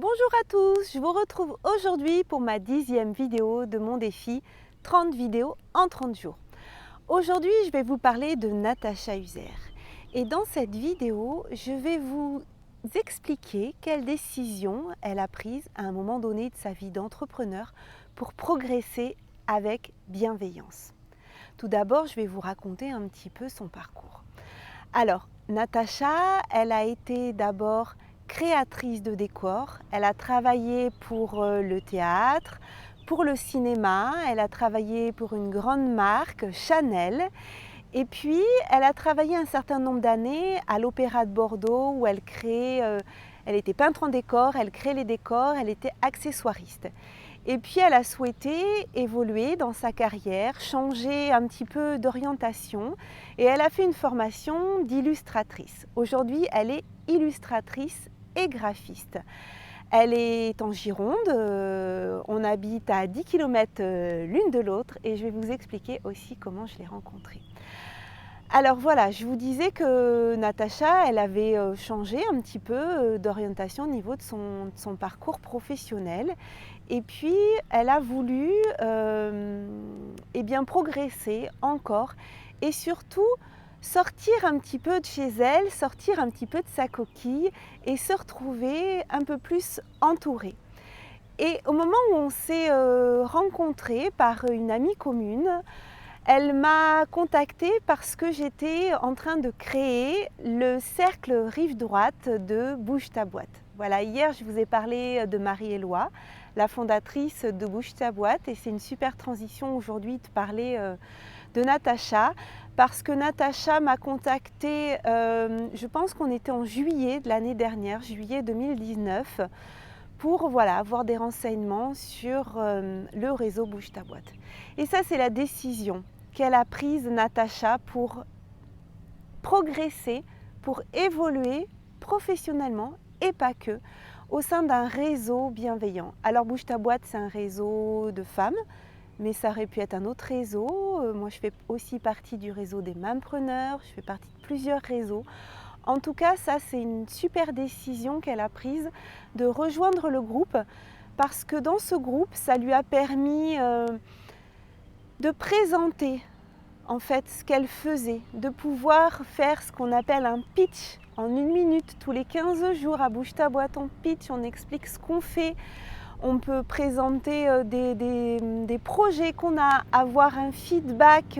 Bonjour à tous, je vous retrouve aujourd'hui pour ma 10e vidéo de mon défi 30 vidéos en 30 jours. Aujourd'hui, je vais vous parler de Natacha User. Et dans cette vidéo, je vais vous expliquer quelles décisions elle a prises à un moment donné de sa vie d'entrepreneur pour progresser avec bienveillance. Tout d'abord, je vais vous raconter un petit peu son parcours. Alors, Natacha, elle a été d'abord créatrice de décors. Elle a travaillé pour le théâtre, pour le cinéma. Elle a travaillé pour une grande marque, Chanel. Et puis, elle a travaillé un certain nombre d'années à l'Opéra de Bordeaux où elle était peintre en décor, elle créait les décors, elle était accessoiriste. Et puis elle a souhaité évoluer dans sa carrière, changer un petit peu d'orientation et elle a fait une formation d'illustratrice. Aujourd'hui, elle est illustratrice et graphiste. Elle est en Gironde, on habite à 10 km l'une de l'autre et je vais vous expliquer aussi comment je l'ai rencontrée. Alors voilà, je vous disais que Natacha, elle avait changé un petit peu d'orientation au niveau de son parcours professionnel. Et puis, elle a voulu progresser encore et surtout sortir un petit peu de chez elle, sortir un petit peu de sa coquille et se retrouver un peu plus entourée. Et au moment où on s'est rencontrés par une amie commune, elle m'a contactée parce que j'étais en train de créer le cercle rive droite de Bouge ta boîte. Voilà, hier je vous ai parlé de Marie-Éloi, la fondatrice de Bouge ta boîte, et c'est une super transition aujourd'hui de parler de Natacha parce que Natacha m'a contactée, je pense qu'on était en juillet de l'année dernière, juillet 2019, pour avoir des renseignements sur le réseau Bouge ta boîte. Et ça, c'est la décision qu'elle a prise, Natacha, pour progresser, pour évoluer professionnellement et pas que, au sein d'un réseau bienveillant. Alors Bouge ta boîte, c'est un réseau de femmes, mais ça aurait pu être un autre réseau. Moi, je fais aussi partie du réseau des mampreneurs, je fais partie de plusieurs réseaux. En tout cas, ça, c'est une super décision qu'elle a prise de rejoindre le groupe parce que dans ce groupe, ça lui a permis de présenter en fait ce qu'elle faisait, de pouvoir faire ce qu'on appelle un pitch en 1 minute tous les 15 jours à Bouge ta boîte. On pitch, on explique ce qu'on fait, on peut présenter des projets qu'on a, avoir un feedback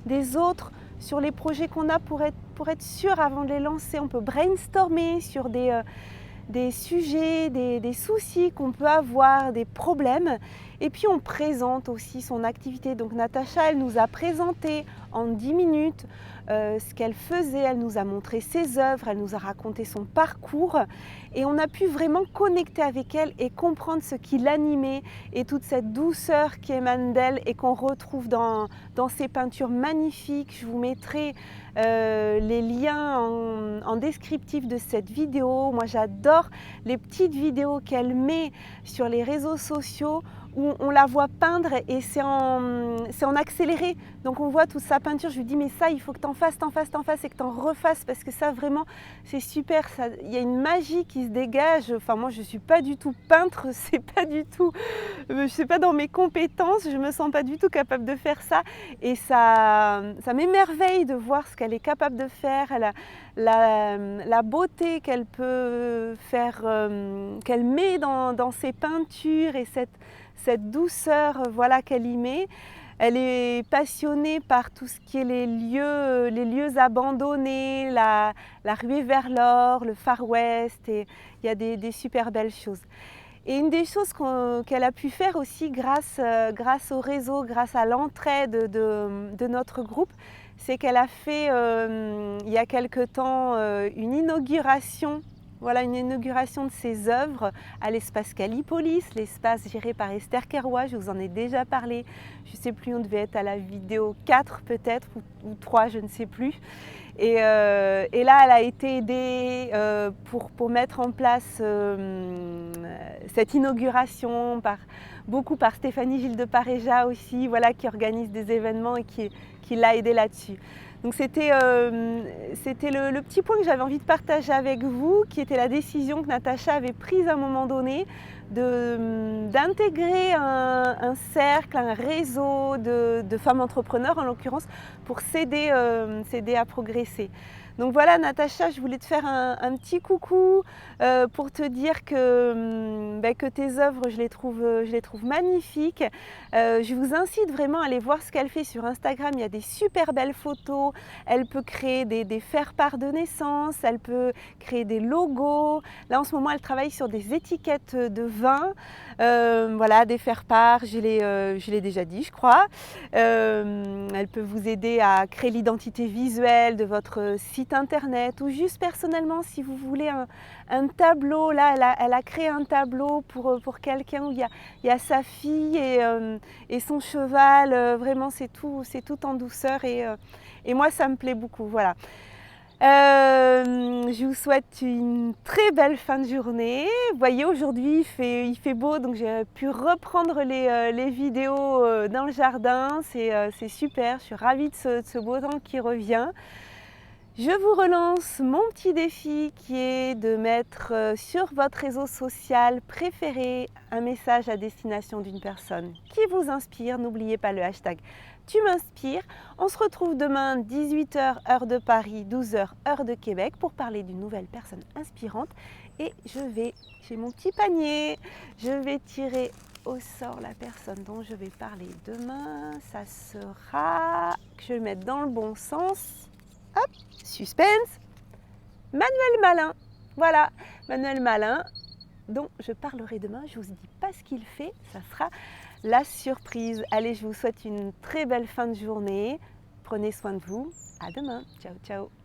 des autres sur les projets qu'on a pour être sûr avant de les lancer. On peut brainstormer sur des sujets, des soucis qu'on peut avoir, des problèmes. Et puis on présente aussi son activité. Donc Natacha, elle nous a présenté en 10 minutes ce qu'elle faisait, elle nous a montré ses œuvres, elle nous a raconté son parcours et on a pu vraiment connecter avec elle et comprendre ce qui l'animait et toute cette douceur qui émane d'elle et qu'on retrouve dans ses peintures magnifiques. Je vous mettrai les liens en descriptif de cette vidéo. Moi j'adore les petites vidéos qu'elle met sur les réseaux sociaux où on la voit peindre et c'est en accéléré. Donc on voit toute sa peinture, je lui dis mais ça il faut que t'en fasses et que t'en refasses parce que ça vraiment c'est super, il y a une magie qui se dégage. Enfin moi je suis pas du tout peintre, c'est pas du tout, je sais pas dans mes compétences, je me sens pas du tout capable de faire ça et ça m'émerveille de voir ce qu'elle est capable de faire, la beauté qu'elle peut faire, qu'elle met dans ses peintures et cette douceur qu'elle y met. Elle est passionnée par tout ce qui est les lieux abandonnés, la ruée vers l'or, le Far West, et il y a des super belles choses. Et une des choses qu'elle a pu faire aussi grâce au réseau, grâce à l'entraide de notre groupe, c'est qu'elle a fait il y a quelque temps une inauguration de ses œuvres à l'espace Calipolis, l'espace géré par Esther Keroy. Je vous en ai déjà parlé, je ne sais plus, on devait être à la vidéo 4 peut-être, ou 3, je ne sais plus. Et là, elle a été aidée pour mettre en place cette inauguration beaucoup par Stéphanie Gilles de Pareja aussi, qui organise des événements et qui l'a aidée là-dessus. Donc c'était le petit point que j'avais envie de partager avec vous, qui était la décision que Natacha avait prise à un moment donné d'intégrer un cercle, un réseau de femmes entrepreneurs en l'occurrence, pour s'aider à progresser. Donc voilà Natacha, je voulais te faire un petit coucou pour te dire que tes œuvres, je les trouve magnifiques. Je vous incite vraiment à aller voir ce qu'elle fait sur Instagram, il y a des super belles photos, elle peut créer des faire-part de naissance, elle peut créer des logos. Là en ce moment elle travaille sur des étiquettes de vin, voilà, des faire-part, je l'ai déjà dit je crois. Elle peut vous aider à créer l'identité visuelle de votre site internet, ou juste personnellement si vous voulez un tableau. Là elle a créé un tableau pour quelqu'un où il y a sa fille et son cheval, vraiment c'est tout en douceur et moi ça me plaît beaucoup, voilà. Je vous souhaite une très belle fin de journée. Vous voyez, aujourd'hui il fait beau, donc j'ai pu reprendre les vidéos dans le jardin. C'est super, je suis ravie de ce beau temps qui revient. Je vous relance mon petit défi qui est de mettre sur votre réseau social préféré un message à destination d'une personne qui vous inspire. N'oubliez pas le hashtag Tu m'inspires. On se retrouve demain 18h heure de Paris, 12h heure de Québec pour parler d'une nouvelle personne inspirante. Et j'ai mon petit panier, je vais tirer au sort la personne dont je vais parler demain. Ça sera, que je vais le mettre dans le bon sens. Hop, suspense, Manuel Malin. Voilà, Manuel Malin, dont je parlerai demain. Je ne vous dis pas ce qu'il fait, ça sera la surprise. Allez, je vous souhaite une très belle fin de journée. Prenez soin de vous. À demain. Ciao, ciao.